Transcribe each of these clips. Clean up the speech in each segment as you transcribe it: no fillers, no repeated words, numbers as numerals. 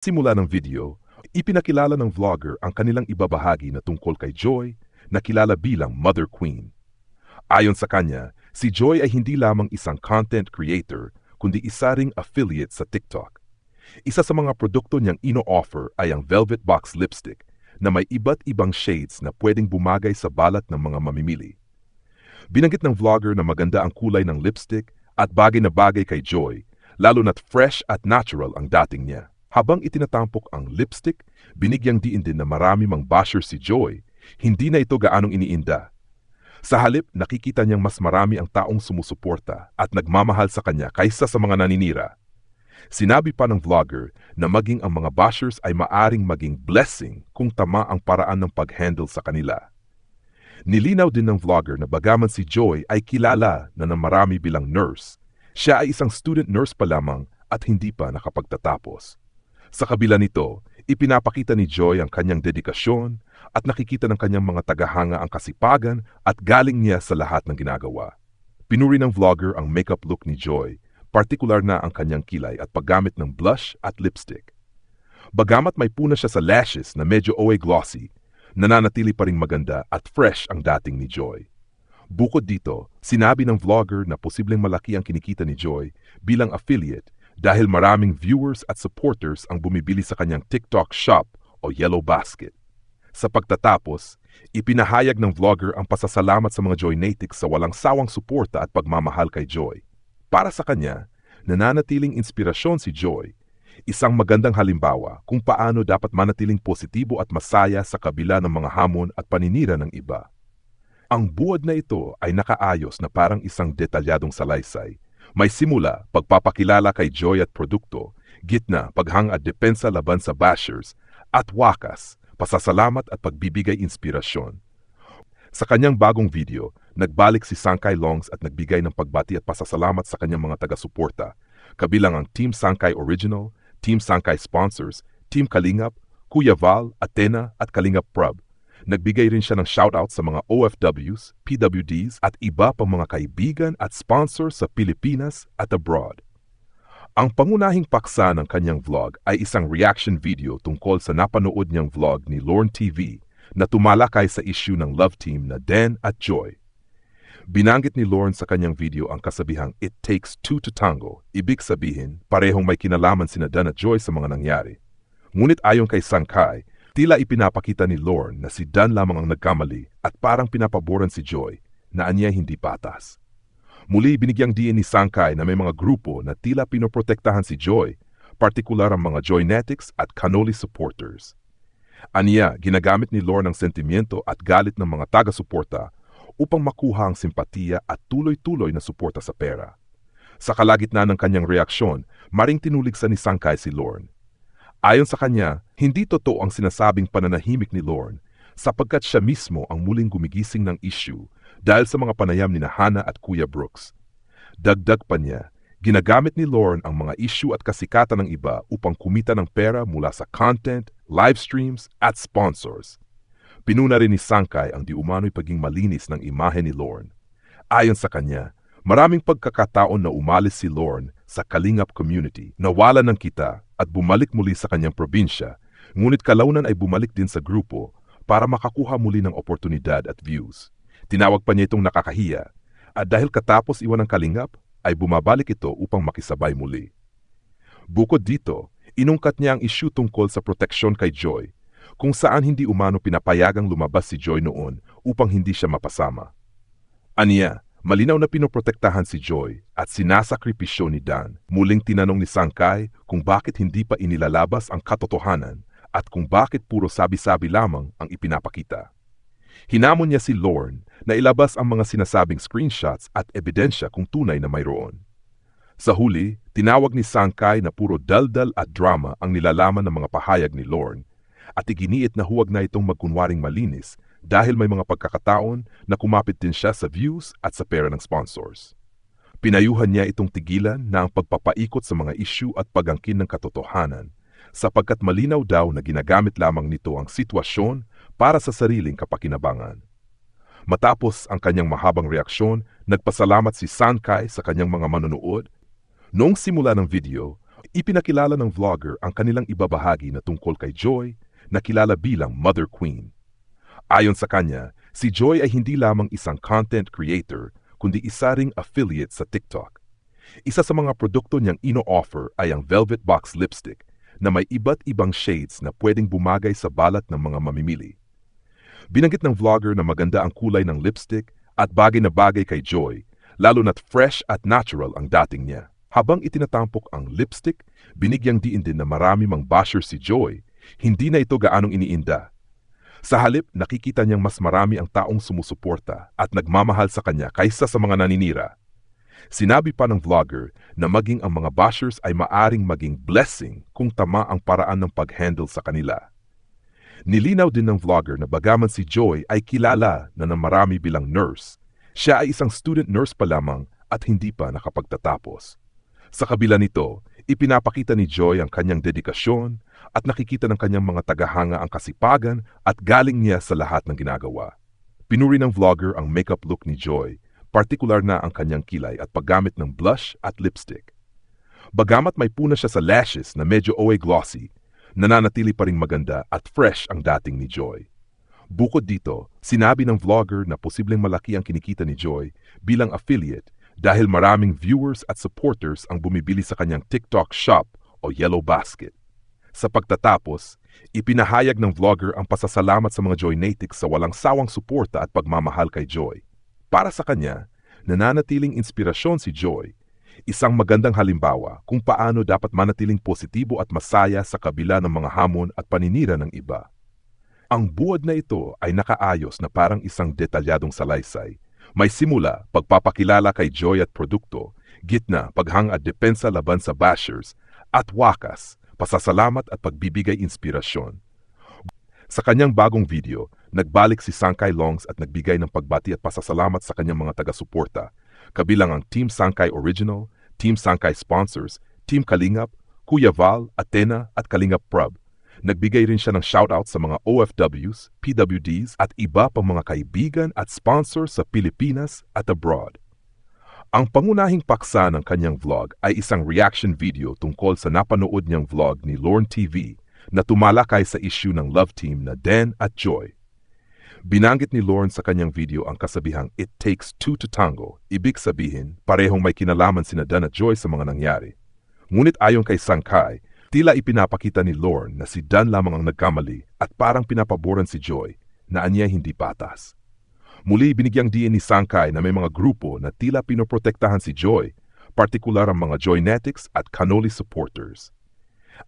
Simula ng video, ipinakilala ng vlogger ang kanilang ibabahagi na tungkol kay Joy na kilala bilang Mother Queen. Ayon sa kanya, si Joy ay hindi lamang isang content creator kundi isa ring affiliate sa TikTok. Isa sa mga produkto niyang ino-offer ay ang Velvet Box Lipstick na may iba't ibang shades na pwedeng bumagay sa balat ng mga mamimili. Binanggit ng vlogger na maganda ang kulay ng lipstick at bagay na bagay kay Joy, lalo na't fresh at natural ang dating niya. Habang itinatampok ang lipstick, binigyang diin din na marami mang basher si Joy, hindi na ito gaanong iniinda. Sa halip, nakikita niyang mas marami ang taong sumusuporta at nagmamahal sa kanya kaysa sa mga naninira. Sinabi pa ng vlogger na maging ang mga bashers ay maaring maging blessing kung tama ang paraan ng pag-handle sa kanila. Nilinaw din ng vlogger na bagaman si Joy ay kilala na ng marami bilang nurse, siya ay isang student nurse pa lamang at hindi pa nakapagtatapos. Sa kabila nito, ipinapakita ni Joy ang kanyang dedikasyon at nakikita ng kanyang mga tagahanga ang kasipagan at galing niya sa lahat ng ginagawa. Pinuri ng vlogger ang makeup look ni Joy, partikular na ang kanyang kilay at paggamit ng blush at lipstick. Bagamat may puna siya sa lashes na medyo OA glossy, nananatili pa ring maganda at fresh ang dating ni Joy. Bukod dito, sinabi ng vlogger na posibleng malaki ang kinikita ni Joy bilang affiliate dahil maraming viewers at supporters ang bumibili sa kanyang TikTok shop o Yellow Basket. Sa pagtatapos, ipinahayag ng vlogger ang pasasalamat sa mga Joynatics sa walang sawang suporta at pagmamahal kay Joy. Para sa kanya, nananatiling inspirasyon si Joy, isang magandang halimbawa kung paano dapat manatiling positibo at masaya sa kabila ng mga hamon at paninira ng iba. Ang buwad na ito ay nakaayos na parang isang detalyadong salaysay. May simula, pagpapakilala kay Joy at produkto, gitna, paghang at depensa laban sa bashers, at wakas, pasasalamat at pagbibigay inspirasyon. Sa kanyang bagong video, nagbalik si Sangkay Longs at nagbigay ng pagbati at pasasalamat sa kanyang mga taga-suporta, kabilang ang Team Sangkay Original, Team Sangkay Sponsors, Team Kalingap, Kuya Val, Athena at Kalingap Prab. Nagbigay rin siya ng shoutout sa mga OFWs, PWDs at iba pang mga kaibigan at sponsors sa Pilipinas at abroad. Ang pangunahing paksa ng kanyang vlog ay isang reaction video tungkol sa napanood niyang vlog ni Lorne TV na tumalakay sa issue ng love team na Den at Joy. Binanggit ni Lorne sa kanyang video ang kasabihang "It takes two to tango", ibig sabihin parehong may kinalaman sina Dan at Joy sa mga nangyari. Ngunit ayon kay Sangkay, tila ipinapakita ni Lorne na si Dan lamang ang nagkamali at parang pinapaboran si Joy na anya hindi patas. Muli binigyang diin ni Sangkay na may mga grupo na tila pinoprotektahan si Joy, partikular ang mga Joynatics at Canoli supporters. Aniya, ginagamit ni Lorne ang sentimiento at galit ng mga taga-suporta upang makuha ang simpatiya at tuloy-tuloy na suporta sa pera. Sa kalagitnaan ng kanyang reaksyon, maring tinuligsa ni Sangkay si Lorne. Ayon sa kanya, hindi totoo ang sinasabing pananahimik ni Lorne sapagkat siya mismo ang muling gumigising ng issue dahil sa mga panayam ni Hana at Kuya Brooks. Dagdag pa niya, ginagamit ni Lorne ang mga issue at kasikatan ng iba upang kumita ng pera mula sa content, live streams at sponsors. Pinuna rin ni Sangkay ang di umano'y paging malinis ng imahe ni Lorne. Ayon sa kanya, maraming pagkakataon na umalis si Lorne sa Kalingap community, nawalan ng kita at bumalik muli sa kanyang probinsya, ngunit kalaunan ay bumalik din sa grupo para makakuha muli ng oportunidad at views. Tinawag pa niya itong nakakahiya at dahil katapos iwan ng Kalingap, ay bumabalik ito upang makisabay muli. Bukod dito, inungkat niya ang issue tungkol sa proteksyon kay Joy, kung saan hindi umano pinapayagang lumabas si Joy noon upang hindi siya mapasama. Aniya, malinaw na pinoprotektahan si Joy at sinasakripisyo ni Dan. Muling tinanong ni Sangkay kung bakit hindi pa inilalabas ang katotohanan at kung bakit puro sabi-sabi lamang ang ipinapakita. Hinamon niya si Lorne na ilabas ang mga sinasabing screenshots at ebidensya kung tunay na mayroon. Sa huli, tinawag ni Sangkay na puro daldal at drama ang nilalaman ng mga pahayag ni Lorne at iginiit na huwag na itong magkunwaring malinis dahil may mga pagkakataon na kumapit din siya sa views at sa pera ng sponsors. Pinayuhan niya itong tigilan na ang pagpapaikot sa mga issue at pagangkin ng katotohanan sapagkat malinaw daw na ginagamit lamang nito ang sitwasyon para sa sariling kapakinabangan. Matapos ang kanyang mahabang reaksyon, nagpasalamat si Sangkay sa kanyang mga manonood. Noong simula ng video, Ipinakilala ng vlogger ang kanilang ibabahagi na tungkol kay Joy, na kilala bilang Mother Queen. Ayon sa kanya, si Joy ay hindi lamang isang content creator, kundi isa ring affiliate sa TikTok. Isa sa mga produkto niyang ino-offer ay ang Velvet Box Lipstick na may iba't ibang shades na pwedeng bumagay sa balat ng mga mamimili. Binanggit ng vlogger na maganda ang kulay ng lipstick at bagay na bagay kay Joy, lalo na't fresh at natural ang dating niya. Habang itinatampok ang lipstick, binigyang diin din na marami mang basher si Joy, hindi na ito gaanong iniinda. Sa halip, nakikita niyang mas marami ang taong sumusuporta at nagmamahal sa kanya kaysa sa mga naninira. Sinabi pa ng vlogger na maging ang mga bashers ay maaring maging blessing kung tama ang paraan ng pag-handle sa kanila. Nilinaw din ng vlogger na bagaman si Joy ay kilala na ng marami bilang nurse, siya ay isang student nurse pa lamang at hindi pa nakapagtatapos. Sa kabila nito, ipinapakita ni Joy ang kanyang dedikasyon at nakikita ng kanyang mga tagahanga ang kasipagan at galing niya sa lahat ng ginagawa. Pinuri ng vlogger ang makeup look ni Joy, partikular na ang kanyang kilay at paggamit ng blush at lipstick. Bagamat may puna siya sa lashes na medyo OA glossy, nananatili pa ring maganda at fresh ang dating ni Joy. Bukod dito, sinabi ng vlogger na posibleng malaki ang kinikita ni Joy bilang affiliate dahil maraming viewers at supporters ang bumibili sa kanyang TikTok shop o Yellow Basket. Sa pagtatapos, ipinahayag ng vlogger ang pasasalamat sa mga Joynatics sa walang sawang suporta at pagmamahal kay Joy. Para sa kanya, nananatiling inspirasyon si Joy, isang magandang halimbawa kung paano dapat manatiling positibo at masaya sa kabila ng mga hamon at paninira ng iba. Ang buwad na ito ay nakaayos na parang isang detalyadong salaysay. May simula, pagpapakilala kay Joy at produkto, gitna, paghang at depensa laban sa bashers, at wakas, pasasalamat at pagbibigay inspirasyon. Sa kanyang bagong video, nagbalik si Sangkay Longs at nagbigay ng pagbati at pasasalamat sa kanyang mga taga-suporta, kabilang ang Team Sangkay Original, Team Sangkay Sponsors, Team Kalingap, Kuya Val, Athena at Kalingap Prab. Nagbigay rin siya ng shoutout sa mga OFWs, PWDs at iba pang mga kaibigan at sponsors sa Pilipinas at abroad. Ang pangunahing paksa ng kanyang vlog ay isang reaction video tungkol sa napanood niyang vlog ni Lorne TV na tumalakay sa issue ng love team na Den at Joy. Binanggit ni Lorne sa kanyang video ang kasabihang "It takes two to tango", ibig sabihin parehong may kinalaman sina Dan at Joy sa mga nangyari. Ngunit ayon kay Sangkay, tila ipinapakita ni Lorne na si Dan lamang ang nagkamali at parang pinapaboran si Joy na anya hindi patas. Muli binigyang diin ni Sangkay na may mga grupo na tila pinoprotektahan si Joy, partikular ang mga Joynatics at Canoli supporters.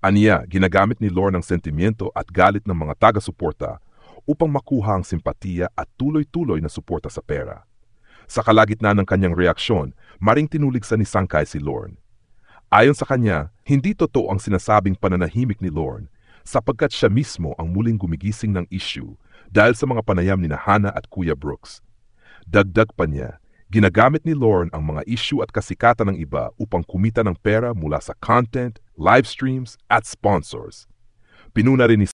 Aniya, ginagamit ni Lorne ang sentimiento at galit ng mga taga-suporta upang makuha ang simpatiya at tuloy-tuloy na suporta sa pera. Sa kalagitnaan ng kanyang reaksyon, maring tinuligsa ni Sangkay si Lorne. Ayon sa kanya, hindi totoo ang sinasabing pananahimik ni Lorne sapagkat siya mismo ang muling gumigising ng issue dahil sa mga panayam ni Hana at Kuya Brooks. Dagdag pa niya, ginagamit ni Lorne ang mga issue at kasikatan ng iba upang kumita ng pera mula sa content, live streams at sponsors. Pinuna rin ni